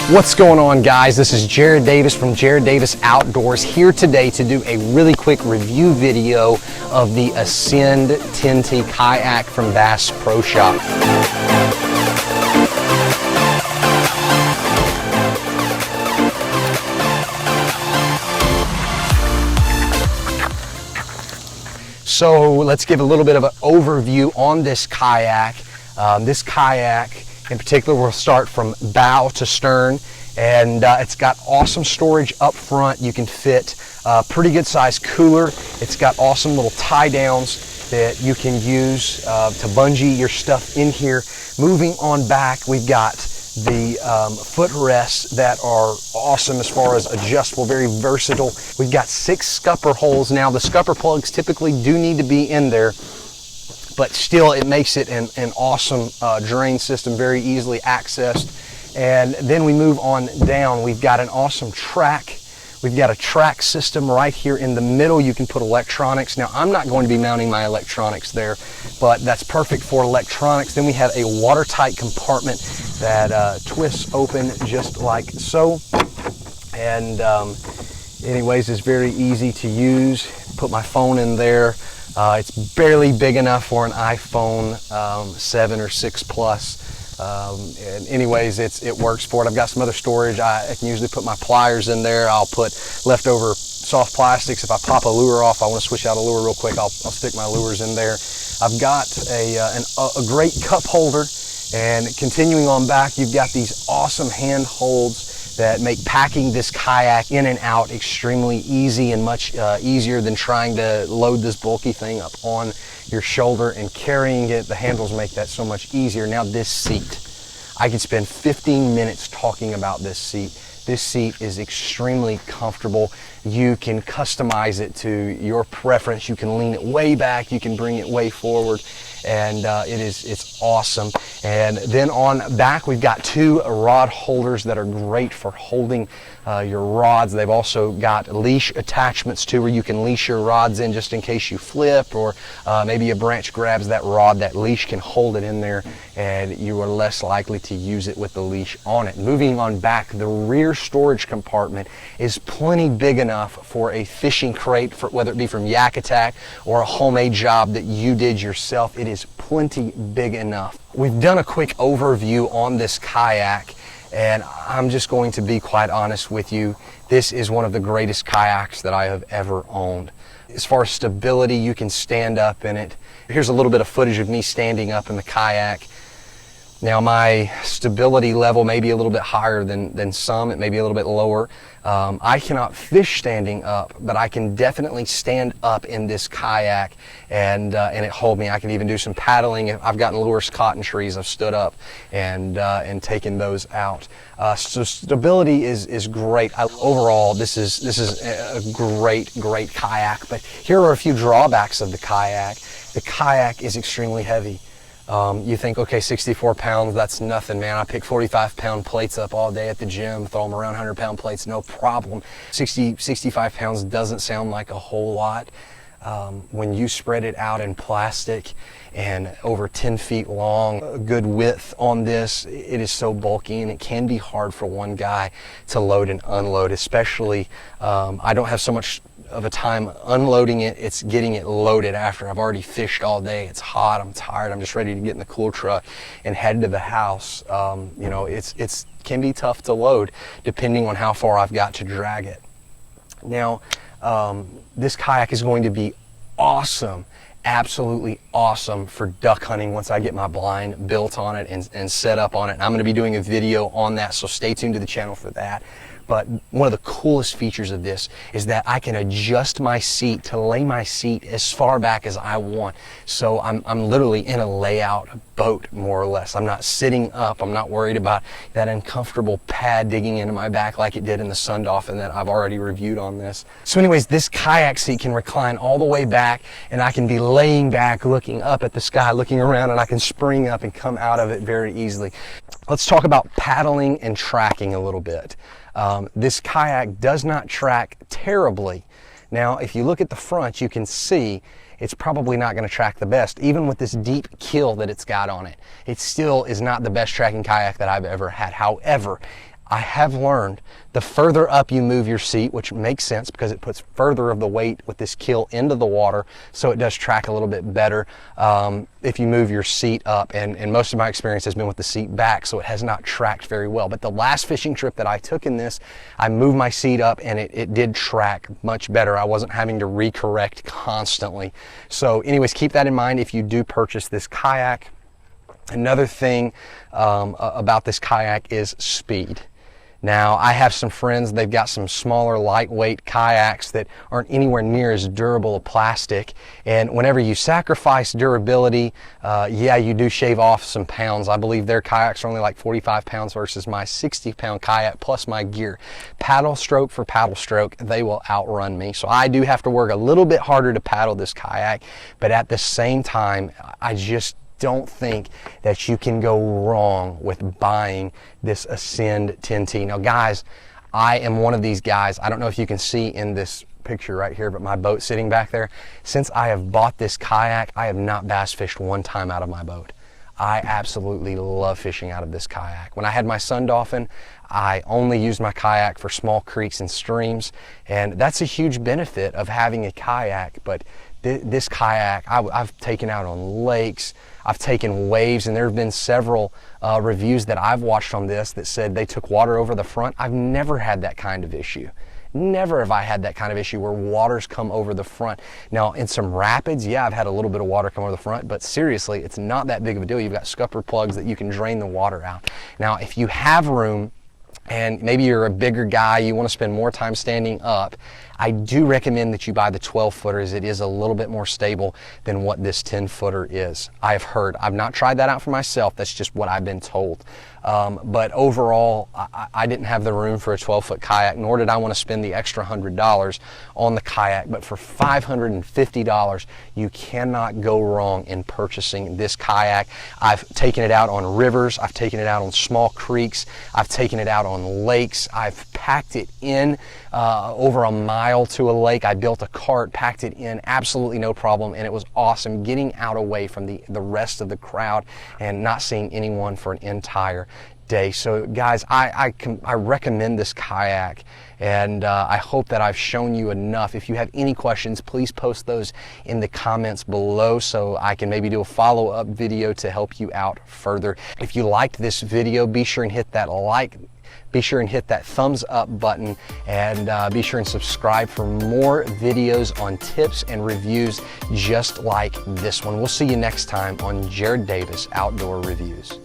What's going on, guys? This is Jared Davis from Jared Davis Outdoors, here today to do a really quick review video of the Ascend 10T kayak from Bass Pro Shop. So let's give a little bit of an overview on this kayak. This kayak in particular will start from bow to stern, and it's got awesome storage up front. You can fit a pretty good sized cooler. It's got awesome little tie downs that you can use to bungee your stuff in here. Moving on back, we've got the footrests that are awesome as far as adjustable, very versatile. We've got 6 scupper holes. Now the scupper plugs typically do need to be in there, but still it makes it an awesome drain system, very easily accessed. And then we move on down. We've got an awesome track. We've got a track system right here in the middle. You can put electronics. Now I'm not going to be mounting my electronics there, but that's perfect for electronics. Then we have a watertight compartment that twists open just like so. And anyways, it's very easy to use. Put my phone in there. It's barely big enough for an iPhone 7 or 6 Plus. And anyways, it works for it. I've got some other storage. I can usually put my pliers in there. I'll put leftover soft plastics. If I pop a lure off, I want to switch out a lure real quick, I'll stick my lures in there. I've got a great cup holder. And continuing on back, you've got these awesome hand holds that make packing this kayak in and out extremely easy and much easier than trying to load this bulky thing up on your shoulder and carrying it. The handles make that so much easier. Now this seat, I could spend 15 minutes talking about this seat. This seat is extremely comfortable. You can customize it to your preference. You can lean it way back, you can bring it way forward, and it's awesome. And then on back, we've got 2 rod holders that are great for holding your rods. They've also got leash attachments too, where you can leash your rods in just in case you flip, or maybe a branch grabs that rod. That leash can hold it in there, and you are less likely to use it with the leash on it. Moving on back, the rear storage compartment is plenty big enough for a fishing crate, for whether it be from Yak Attack or a homemade job that you did yourself. It is plenty big enough. We've done a quick overview on this kayak, and I'm just going to be quite honest with you. This is one of the greatest kayaks that I have ever owned. As far as stability, you can stand up in it. Here's a little bit of footage of me standing up in the kayak. Now my stability level may be a little bit higher than some, it may be a little bit lower. I cannot fish standing up, but I can definitely stand up in this kayak and it hold me. I can even do some paddling. I've gotten lures caught in trees. I've stood up and taken those out. So stability is great. Overall, this is a great kayak, but here are a few drawbacks of the kayak. The kayak is extremely heavy. You think, okay, 64 pounds, that's nothing, man. I pick 45-pound plates up all day at the gym, throw them around 100-pound plates, no problem. 65 pounds doesn't sound like a whole lot. When you spread it out in plastic and over 10 feet long, a good width on this, it is so bulky, and it can be hard for one guy to load and unload, especially, I don't have so much of a time unloading it. It's getting it loaded after I've already fished all day. It's hot, I'm tired, I'm just ready to get in the cool truck and head to the house. You know, it can be tough to load depending on how far I've got to drag it. Now, this kayak is going to be awesome, absolutely awesome for duck hunting once I get my blind built on it and set up on it. And I'm going to be doing a video on that, so stay tuned to the channel for that. But one of the coolest features of this is that I can adjust my seat to lay my seat as far back as I want. So I'm literally in a layout boat, more or less. I'm not sitting up. I'm not worried about that uncomfortable pad digging into my back like it did in the Sundolphin that I've already reviewed on this. So anyways, this kayak seat can recline all the way back, and I can be laying back, looking up at the sky, looking around, and I can spring up and come out of it very easily. Let's talk about paddling and tracking a little bit. This kayak does not track terribly. Now, if you look at the front, you can see it's probably not going to track the best. Even with this deep keel that it's got on it, it still is not the best tracking kayak that I've ever had. However, I have learned the further up you move your seat, which makes sense because it puts further of the weight with this keel into the water, so it does track a little bit better if you move your seat up. And most of my experience has been with the seat back, so it has not tracked very well. But the last fishing trip that I took in this, I moved my seat up and it did track much better. I wasn't having to recorrect constantly. So anyways, keep that in mind if you do purchase this kayak. Another thing about this kayak is speed. Now, I have some friends, they've got some smaller, lightweight kayaks that aren't anywhere near as durable a plastic. And whenever you sacrifice durability, yeah, you do shave off some pounds. I believe their kayaks are only like 45 pounds versus my 60-pound kayak plus my gear. Paddle stroke for paddle stroke, they will outrun me. So I do have to work a little bit harder to paddle this kayak, but at the same time, I just don't think that you can go wrong with buying this Ascend 10T. Now guys, I am one of these guys, I don't know if you can see in this picture right here, but my boat sitting back there, since I have bought this kayak, I have not bass fished one time out of my boat. I absolutely love fishing out of this kayak. When I had my sun dolphin, I only used my kayak for small creeks and streams, and that's a huge benefit of having a kayak. But this kayak, I've taken out on lakes, I've taken waves, and there have been several reviews that I've watched on this that said they took water over the front. I've never had that kind of issue. Never have I had that kind of issue where water's come over the front. Now, in some rapids, yeah, I've had a little bit of water come over the front, but seriously, it's not that big of a deal. You've got scupper plugs that you can drain the water out. Now, if you have room, and maybe you're a bigger guy, you want to spend more time standing up, I do recommend that you buy the 12-footer, as it is a little bit more stable than what this 10-footer is. I've heard. I've not tried that out for myself. That's just what I've been told. But overall, I didn't have the room for a 12-foot kayak, nor did I want to spend the extra $100 on the kayak. But for $550, you cannot go wrong in purchasing this kayak. I've taken it out on rivers. I've taken it out on small creeks. I've taken it out on lakes. I've packed it in over a mile to a lake. I built a cart, packed it in, absolutely no problem, and it was awesome getting out away from the rest of the crowd and not seeing anyone for an entire day. So guys, I recommend this kayak, and I hope that I've shown you enough. If you have any questions, please post those in the comments below so I can maybe do a follow-up video to help you out further. If you liked this video, be sure and hit that like, be sure and hit that thumbs up button, and be sure and subscribe for more videos on tips and reviews just like this one. We'll see you next time on Jared Davis Outdoor Reviews.